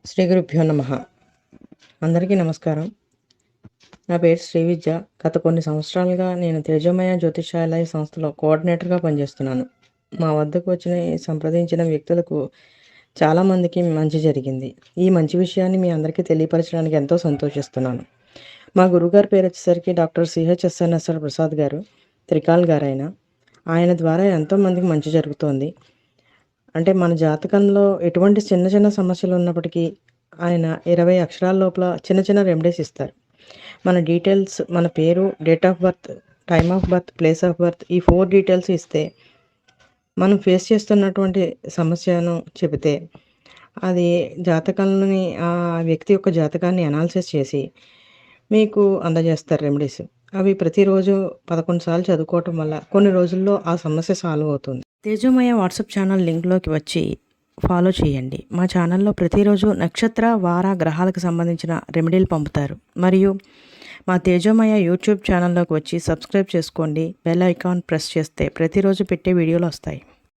శ్రీ గురుభ్యో నమః. అందరికీ నమస్కారం. నా పేరు శ్రీ విద్య. గత కొన్ని సంవత్సరాలుగా నేను తేజోమయ జ్యోతిషాలయ సంస్థలో కోఆర్డినేటర్‌గా పనిచేస్తున్నాను. మా వద్దకు సంప్రదించిన వ్యక్తులకు చాలామందికి మంచి జరిగింది. ఈ మంచి విషయాన్ని మీ అందరికీ తెలియపరచడానికి ఎంతో సంతోషిస్తున్నాను. మా గురువుగారి పేరు వచ్చేసరికి డాక్టర్ సిహెచ్ఎస్ఎన్ఎస్ఆర్ ప్రసాద్ గారు, త్రికాల్ గారాయన. ఆయన ద్వారా ఎంతోమందికి మంచి జరుగుతోంది. అంటే మన జాతకంలో ఎటువంటి చిన్న చిన్న సమస్యలు ఉన్నప్పటికీ ఆయన 20 అక్షరాల లోపల చిన్న చిన్న రెమెడీస్ ఇస్తారు. మన డీటెయిల్స్, మన పేరు, date of birth, time of birth, place of birth, ఈ 4 డీటెయిల్స్ ఇస్తే మనం ఫేస్ చేస్తున్నటువంటి సమస్యను చెబితే అది జాతకంలోని ఆ వ్యక్తి యొక్క జాతకాన్ని అనాలిసిస్ చేసి మీకు అందజేస్తారు రెమెడీస్. అవి ప్రతిరోజు 11 సార్లు చదువుకోవటం వల్ల కొన్ని రోజుల్లో ఆ సమస్య సాల్వ్ అవుతుంది. తేజోమయ వాట్సాప్ ఛానల్ లింక్లోకి వచ్చి ఫాలో చేయండి. మా ఛానల్లో ప్రతిరోజు నక్షత్ర, వార, గ్రహాలకు సంబంధించిన రెమెడీలు పంపుతారు. మరియు మా తేజోమయ యూట్యూబ్ ఛానల్లోకి వచ్చి సబ్స్క్రైబ్ చేసుకోండి. బెల్ ఐకాన్ ప్రెస్ చేస్తే ప్రతిరోజు పెట్టే వీడియోలు వస్తాయి.